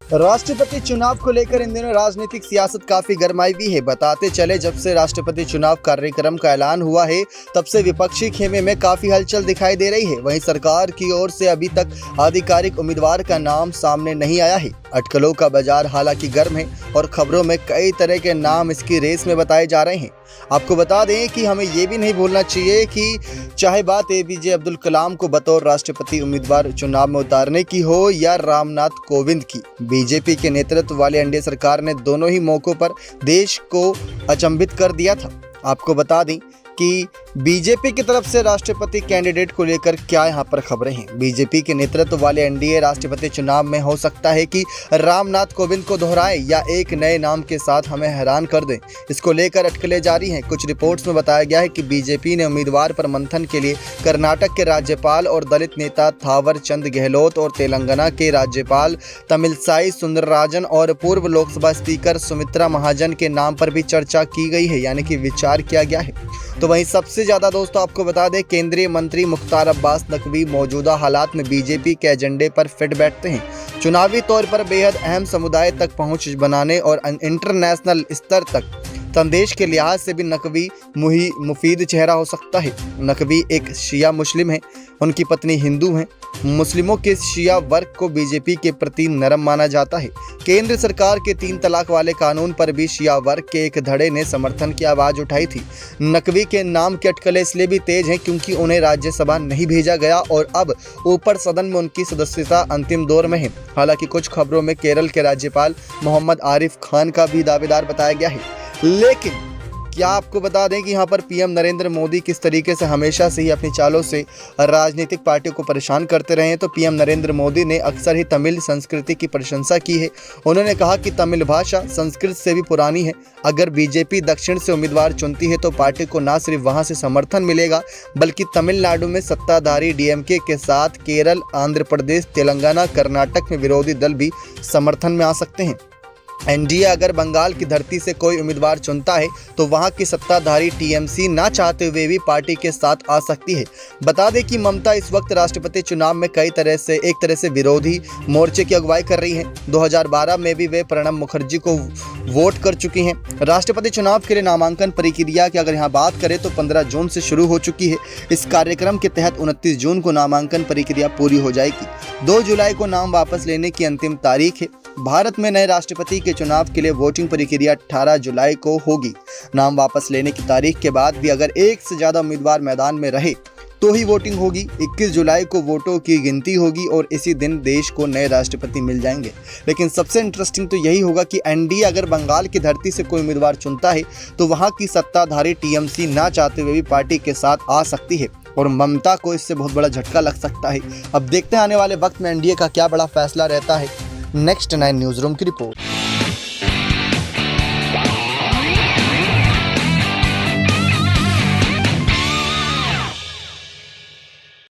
राष्ट्रपति चुनाव को लेकर इन दिनों राजनीतिक सियासत काफी गरमाई हुई है। बताते चले, जब से राष्ट्रपति चुनाव कार्यक्रम का ऐलान हुआ है तब से विपक्षी खेमे में काफी हलचल दिखाई दे रही है। वहीं सरकार की ओर से अभी तक आधिकारिक उम्मीदवार का नाम सामने नहीं आया है। अटकलों का बाजार हालांकि गर्म है और खबरों में कई तरह के नाम इसकी रेस में बताए जा रहे हैं। आपको बता दें कि हमें ये भी नहीं भूलना चाहिए कि चाहे बात एपीजे अब्दुल कलाम को बतौर राष्ट्रपति उम्मीदवार चुनाव में उतारने की हो या रामनाथ कोविंद की, बीजेपी के नेतृत्व वाली एनडीए सरकार ने दोनों ही मौकों पर देश को अचंभित कर दिया था। आपको बता दें कि बीजेपी की तरफ से राष्ट्रपति कैंडिडेट को लेकर क्या यहां पर खबरें हैं। बीजेपी के नेतृत्व वाले एनडीए राष्ट्रपति चुनाव में हो सकता है कि रामनाथ कोविंद को दोहराए या एक नए नाम के साथ हमें हैरान कर दें। इसको लेकर अटकलें जारी हैं। कुछ रिपोर्ट्स में बताया गया है कि बीजेपी ने उम्मीदवार पर मंथन के लिए कर्नाटक के राज्यपाल और दलित नेता थावर चंद गहलोत और तेलंगाना के राज्यपाल तमिलसाई सुंदरराजन और पूर्व लोकसभा स्पीकर सुमित्रा महाजन के नाम पर भी चर्चा की गई है, यानी कि विचार किया गया है। तो वहीं सबसे ज्यादा दोस्तों आपको बता दें, केंद्रीय मंत्री मुख्तार अब्बास नकवी मौजूदा हालात में बीजेपी के एजेंडे पर फिट बैठते हैं। चुनावी तौर पर बेहद अहम समुदाय तक पहुंच बनाने और इंटरनेशनल स्तर तक संदेश के लिहाज से भी नकवी मुफीद चेहरा हो सकता है। नकवी एक शिया मुस्लिम है, उनकी पत्नी हिंदू हैं। मुस्लिमों के शिया वर्ग को बीजेपी के प्रति नरम माना जाता है। केंद्र सरकार के 3 तलाक वाले कानून पर भी शिया वर्ग के एक धड़े ने समर्थन की आवाज उठाई थी। नकवी के नाम की अटकलें इसलिए भी तेज हैं क्योंकि उन्हें राज्यसभा नहीं भेजा गया और अब ऊपर सदन में उनकी सदस्यता अंतिम दौर में है। हालांकि कुछ खबरों में केरल के राज्यपाल मोहम्मद आरिफ खान का भी दावेदार बताया गया है। लेकिन क्या आपको बता दें कि यहाँ पर पीएम नरेंद्र मोदी किस तरीके से हमेशा से ही अपनी चालों से राजनीतिक पार्टियों को परेशान करते रहे हैं। तो पीएम नरेंद्र मोदी ने अक्सर ही तमिल संस्कृति की प्रशंसा की है। उन्होंने कहा कि तमिल भाषा संस्कृत से भी पुरानी है। अगर बीजेपी दक्षिण से उम्मीदवार चुनती है तो पार्टी को न सिर्फ वहाँ से समर्थन मिलेगा बल्कि तमिलनाडु में सत्ताधारी डीएमके के साथ केरल, आंध्र प्रदेश, तेलंगाना, कर्नाटक में विरोधी दल भी समर्थन में आ सकते हैं। एनडीए अगर बंगाल की धरती से कोई उम्मीदवार चुनता है तो वहां की सत्ताधारी टीएमसी ना चाहते हुए भी पार्टी के साथ आ सकती है। बता दें कि ममता इस वक्त राष्ट्रपति चुनाव में एक तरह से विरोधी मोर्चे की अगुवाई कर रही हैं। 2012 में भी वे प्रणब मुखर्जी को वोट कर चुकी हैं। राष्ट्रपति चुनाव के लिए नामांकन प्रक्रिया की अगर यहाँ बात करें तो 15 जून से शुरू हो चुकी है। इस कार्यक्रम के तहत 29 जून को नामांकन प्रक्रिया पूरी हो जाएगी। 2 जुलाई को नाम वापस लेने की अंतिम तारीख है। भारत में नए राष्ट्रपति के चुनाव के लिए वोटिंग प्रक्रिया 18 जुलाई को होगी। नाम वापस लेने की तारीख के बाद भी अगर एक से ज्यादा उम्मीदवार मैदान में रहे तो ही वोटिंग होगी। 21 जुलाई को वोटों की गिनती होगी और इसी दिन देश को नए राष्ट्रपति मिल जाएंगे। लेकिन सबसे इंटरेस्टिंग तो यही होगा कि एनडीए अगर बंगाल की धरती से कोई उम्मीदवार चुनता है तो वहां की सत्ताधारी टीएमसी ना चाहते हुए भी पार्टी के साथ आ सकती है और ममता को इससे बहुत बड़ा झटका लग सकता है। अब देखते हैं आने वाले वक्त में एनडीए का क्या बड़ा फैसला रहता है। नेक्स्ट 9 न्यूज़ रूम की रिपोर्ट।